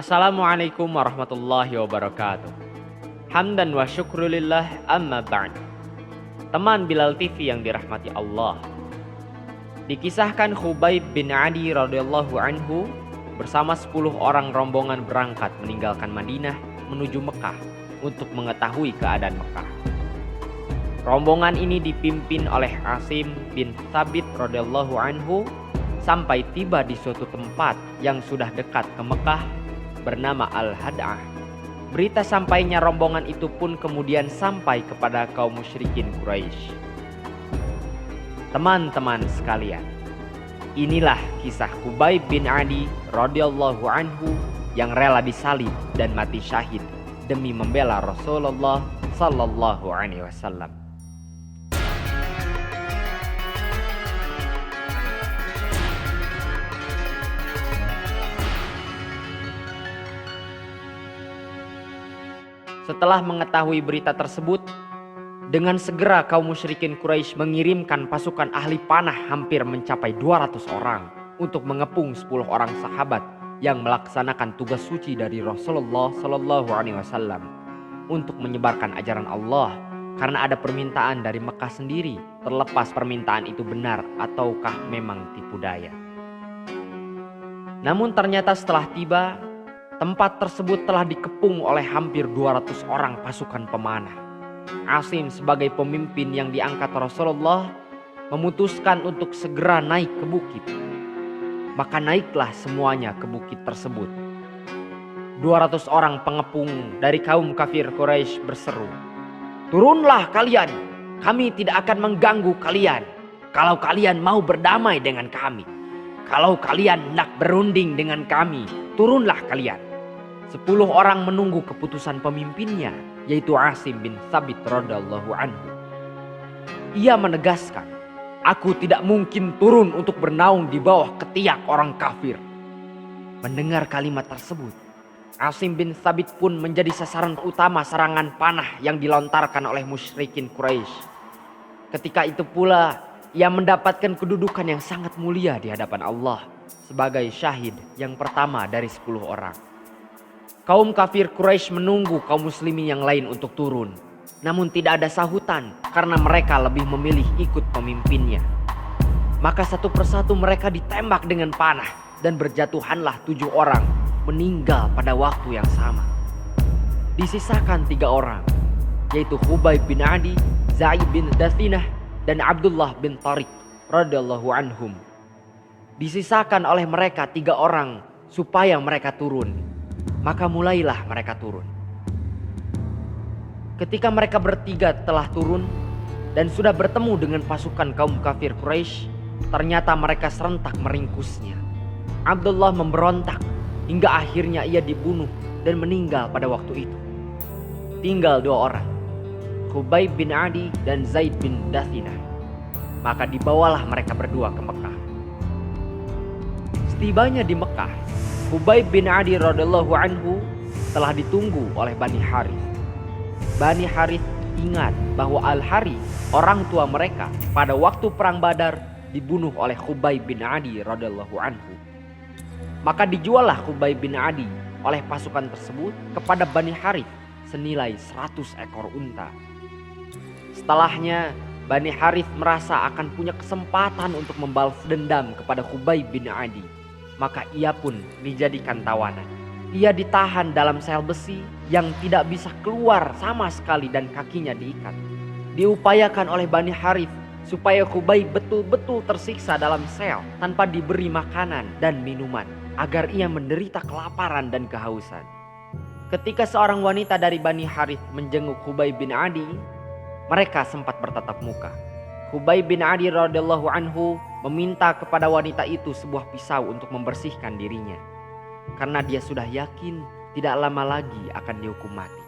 Assalamualaikum warahmatullahi wabarakatuh. Hamdan wa syukrulillah amma ba'd. Teman Bilal TV yang dirahmati Allah. Dikisahkan Khubayb bin Adi radhiyallahu anhu bersama 10 orang rombongan berangkat meninggalkan Madinah menuju Mekah untuk mengetahui keadaan Mekah. Rombongan ini dipimpin oleh Asim bin Thabit radhiyallahu anhu sampai tiba di suatu tempat yang sudah dekat ke Mekah bernama Al-Had'ah. Berita sampainya rombongan itu pun kemudian sampai kepada kaum musyrikin Quraisy. Teman-teman sekalian, inilah kisah Khubayb bin Adi radhiyallahu anhu yang rela disalib dan mati syahid demi membela Rasulullah sallallahu alaihi wasallam. Setelah mengetahui berita tersebut, dengan segera kaum musyrikin Quraisy mengirimkan pasukan ahli panah hampir mencapai 200 orang untuk mengepung 10 orang sahabat yang melaksanakan tugas suci dari Rasulullah Sallallahu Alaihi Wasallam untuk menyebarkan ajaran Allah, karena ada permintaan dari Mekah sendiri, terlepas permintaan itu benar ataukah memang tipu daya. Namun ternyata setelah tiba, tempat tersebut telah dikepung oleh hampir 200 orang pasukan pemanah. Asim sebagai pemimpin yang diangkat Rasulullah memutuskan untuk segera naik ke bukit. Maka naiklah semuanya ke bukit tersebut. 200 orang pengepung dari kaum kafir Quraisy berseru, "Turunlah kalian, kami tidak akan mengganggu kalian kalau kalian mau berdamai dengan kami. Kalau kalian hendak berunding dengan kami, turunlah kalian." 10 orang menunggu keputusan pemimpinnya, yaitu Asim bin Thabit radhiyallahu anhu. Ia menegaskan, "Aku tidak mungkin turun untuk bernaung di bawah ketiak orang kafir." Mendengar kalimat tersebut, Asim bin Thabit pun menjadi sasaran utama serangan panah yang dilontarkan oleh musyrikin Quraisy. Ketika itu pula ia mendapatkan kedudukan yang sangat mulia di hadapan Allah sebagai syahid yang pertama dari 10 orang. Kaum kafir Quraisy menunggu kaum muslimin yang lain untuk turun. Namun tidak ada sahutan karena mereka lebih memilih ikut pemimpinnya. Maka satu persatu mereka ditembak dengan panah dan berjatuhanlah 7 orang meninggal pada waktu yang sama. Disisakan 3 orang, yaitu Khubayb bin Adi, Zaid bin Dathinah, dan Abdullah bin Tariq radhiyallahu anhum. Disisakan oleh mereka 3 orang supaya mereka turun. Maka mulailah mereka turun. Ketika mereka bertiga telah turun dan sudah bertemu dengan pasukan kaum kafir Quraisy, ternyata mereka serentak meringkusnya. Abdullah memberontak hingga akhirnya ia dibunuh dan meninggal pada waktu itu. Tinggal 2 orang, Khubayb bin Adi dan Zaid bin Dathinah. Maka dibawalah mereka berdua ke Mekah. Setibanya di Mekah, Khubayb bin Adi radhiyallahu anhu telah ditunggu oleh Bani Harith. Bani Harith ingat bahwa Al-Harith, orang tua mereka, pada waktu perang Badar dibunuh oleh Khubayb bin Adi radhiyallahu anhu. Maka dijuallah Khubayb bin Adi oleh pasukan tersebut kepada Bani Harith senilai 100 ekor unta. Setelahnya Bani Harith merasa akan punya kesempatan untuk membalas dendam kepada Khubayb bin Adi. Maka ia pun dijadikan tawanan. Ia ditahan dalam sel besi yang tidak bisa keluar sama sekali dan kakinya diikat. Diupayakan oleh Bani Harith supaya Khubayb betul-betul tersiksa dalam sel tanpa diberi makanan dan minuman agar ia menderita kelaparan dan kehausan. Ketika seorang wanita dari Bani Harith menjenguk Khubayb bin Adi, mereka sempat bertatap muka. Khubayb bin Adi radhiyallahu anhu meminta kepada wanita itu sebuah pisau untuk membersihkan dirinya, karena dia sudah yakin tidak lama lagi akan dihukum mati.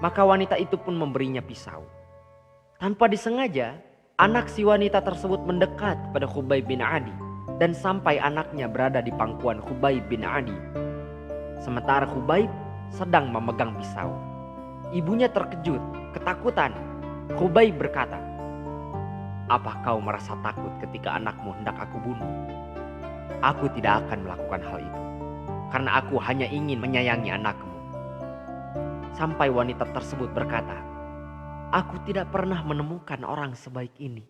Maka wanita itu pun memberinya pisau. Tanpa disengaja, anak si wanita tersebut mendekat kepada Khubayb bin Adi dan sampai anaknya berada di pangkuan Khubayb bin Adi. Sementara Khubayb sedang memegang pisau. Ibunya terkejut, ketakutan. Khubayb berkata, "Apa kau merasa takut ketika anakmu hendak aku bunuh? Aku tidak akan melakukan hal itu. karena aku hanya ingin menyayangi anakmu." Sampai wanita tersebut berkata, "Aku tidak pernah menemukan orang sebaik ini."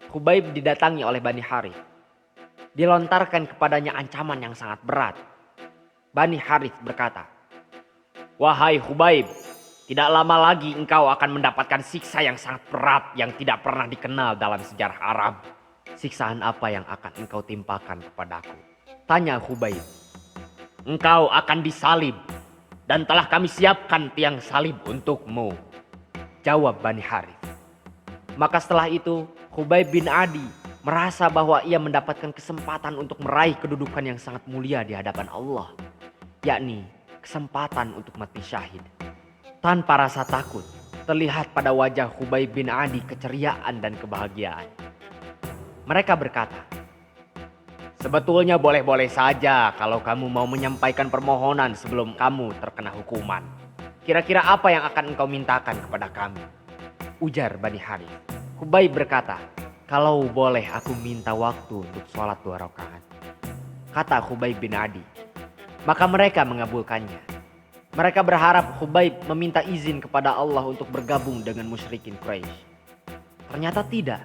Khubaib didatangi oleh Bani Harith. Dilontarkan kepadanya ancaman yang sangat berat. Bani Harith berkata, "Wahai Khubaib, tidak lama lagi engkau akan mendapatkan siksa yang sangat berat yang tidak pernah dikenal dalam sejarah Arab." "Siksaan apa yang akan engkau timpakan kepadaku?" tanya Khubaib. "Engkau akan disalib dan telah kami siapkan tiang salib untukmu," jawab Bani Harith. Maka setelah itu Khubaib bin Adi merasa bahwa ia mendapatkan kesempatan untuk meraih kedudukan yang sangat mulia di hadapan Allah, yakni kesempatan untuk mati syahid. Tanpa rasa takut, terlihat pada wajah Khubaib bin Adi keceriaan dan kebahagiaan. Mereka berkata, "Sebetulnya boleh-boleh saja kalau kamu mau menyampaikan permohonan sebelum kamu terkena hukuman. Kira-kira apa yang akan engkau mintakan kepada kami?" ujar Bani Harith. Khubaib berkata, "Kalau boleh aku minta waktu untuk sholat 2 rakaat," kata Khubaib bin Adi. Maka mereka mengabulkannya. Mereka berharap Khubaib meminta izin kepada Allah untuk bergabung dengan musyrikin Quraisy. Ternyata tidak.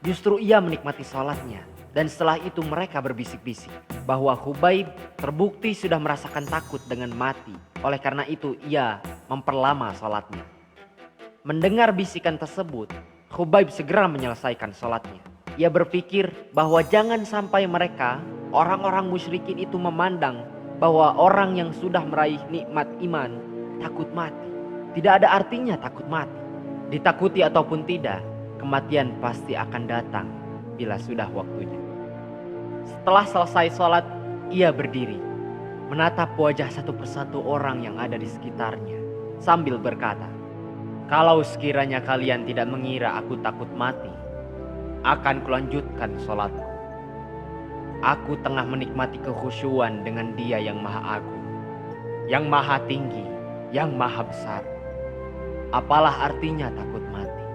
Justru ia menikmati sholatnya. Dan setelah itu mereka berbisik-bisik bahwa Khubaib terbukti sudah merasakan takut dengan mati. Oleh karena itu ia memperlama sholatnya. Mendengar bisikan tersebut, Khubaib segera menyelesaikan sholatnya. Ia berpikir bahwa jangan sampai mereka, orang-orang musyrikin itu memandang bahwa orang yang sudah meraih nikmat iman takut mati. Tidak ada artinya takut mati. Ditakuti ataupun tidak, kematian pasti akan datang bila sudah waktunya. Setelah selesai sholat, ia berdiri, menatap wajah satu persatu orang yang ada di sekitarnya, sambil berkata, "Kalau sekiranya kalian tidak mengira aku takut mati, akan kulanjutkan sholatku. Aku tengah menikmati kekhusyuan dengan Dia yang Maha Agung, yang Maha Tinggi, yang Maha Besar. Apalah artinya takut mati?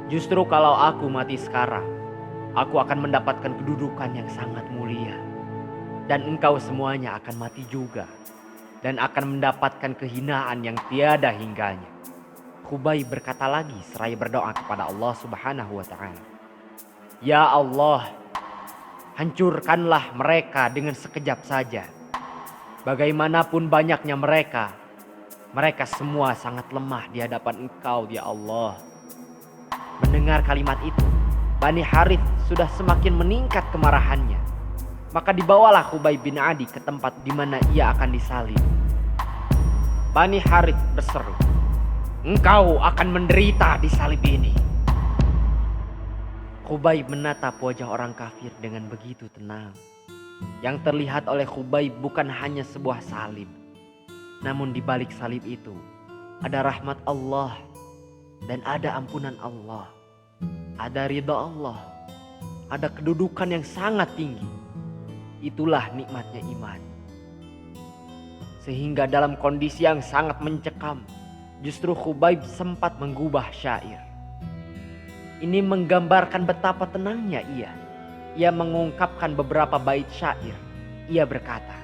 Justru kalau aku mati sekarang, aku akan mendapatkan kedudukan yang sangat mulia. Dan engkau semuanya akan mati juga, dan akan mendapatkan kehinaan yang tiada hingganya." Khubaib berkata lagi seraya berdoa kepada Allah Subhanahu wa Ta'ala, "Ya Allah, hancurkanlah mereka dengan sekejap saja. Bagaimanapun banyaknya mereka, mereka semua sangat lemah di hadapan Engkau, ya Allah." Mendengar kalimat itu, Bani Harith sudah semakin meningkat kemarahannya. Maka dibawalah Khubaib bin Adi ke tempat di mana ia akan disalib. Bani Harith berseru, "Engkau akan menderita di salib ini." Khubaib menatap wajah orang kafir dengan begitu tenang. Yang terlihat oleh Khubaib bukan hanya sebuah salib, namun di balik salib itu ada rahmat Allah dan ada ampunan Allah, ada ridha Allah, ada kedudukan yang sangat tinggi. Itulah nikmatnya iman. Sehingga dalam kondisi yang sangat mencekam, justru Khubaib sempat menggubah syair. Ini menggambarkan betapa tenangnya ia. Ia mengungkapkan beberapa bait syair. Ia berkata,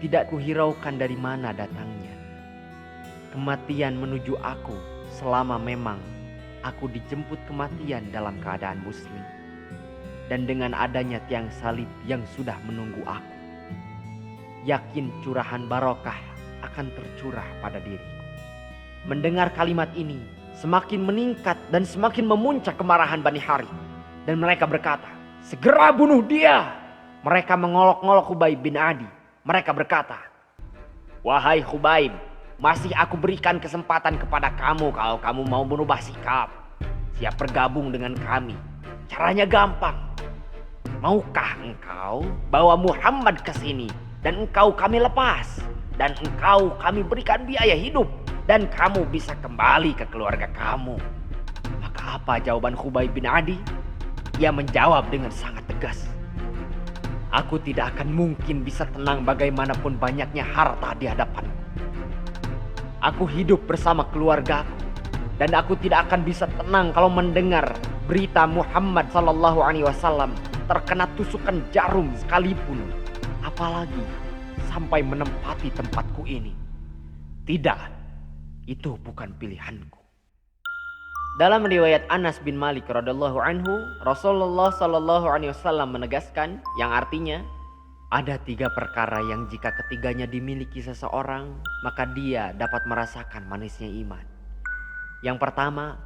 "Tidak kuhiraukan dari mana datangnya. Kematian menuju aku selama memang aku dijemput kematian dalam keadaan muslim. Dan dengan adanya tiang salib yang sudah menunggu aku, yakin curahan barokah akan tercurah pada diriku." Mendengar kalimat ini, semakin meningkat dan semakin memuncak kemarahan Bani Harith. Dan mereka berkata, "Segera bunuh dia!" Mereka mengolok-ngolok Khubaib bin Adi. Mereka berkata, "Wahai Khubaib, masih aku berikan kesempatan kepada kamu kalau kamu mau berubah sikap. Siap bergabung dengan kami. Caranya gampang. Maukah engkau bawa Muhammad ke sini dan engkau kami lepas? Dan engkau kami berikan biaya hidup dan kamu bisa kembali ke keluarga kamu." Maka apa jawaban Khubaib bin Adi? Ia menjawab dengan sangat tegas, "Aku tidak akan mungkin bisa tenang bagaimanapun banyaknya harta di hadapanku. Aku hidup bersama keluargaku dan aku tidak akan bisa tenang kalau mendengar berita Muhammad SAW terkena tusukan jarum sekalipun. apalagi sampai menempati tempatku ini. Tidak, itu bukan pilihanku. Dalam riwayat Anas bin Malik radhiyallahu anhu, Rasulullah shallallahu alaihi wasallam menegaskan yang artinya ada 3 perkara yang jika ketiganya dimiliki seseorang, maka dia dapat merasakan manisnya iman. Yang pertama,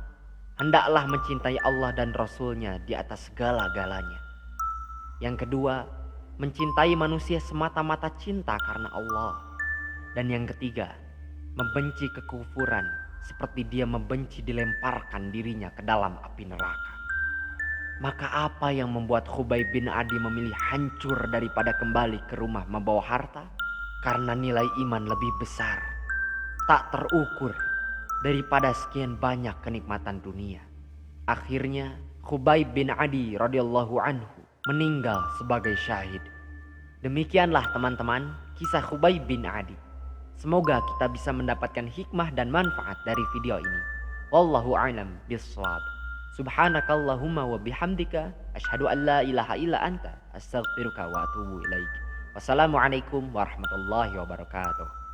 hendaklah mencintai Allah dan Rasul-Nya di atas segala-galanya. Yang kedua, mencintai manusia semata-mata cinta karena Allah. Dan yang ketiga, membenci kekufuran seperti dia membenci dilemparkan dirinya ke dalam api neraka. Maka apa yang membuat Khubayb bin Adi memilih hancur daripada kembali ke rumah membawa harta? Karena nilai iman lebih besar, tak terukur daripada sekian banyak kenikmatan dunia. Akhirnya Khubayb bin Adi radhiyallahu anhu meninggal sebagai syahid. Demikianlah teman-teman kisah Khubayb bin Adi. Semoga kita bisa mendapatkan hikmah dan manfaat dari video ini. Wallahu a'lam bishawab. Subhanakallahumma wa bihamdika asyhadu an la ilaha illa anta astaghfiruka wa atubu ilaik. Wassalamualaikum warahmatullahi wabarakatuh.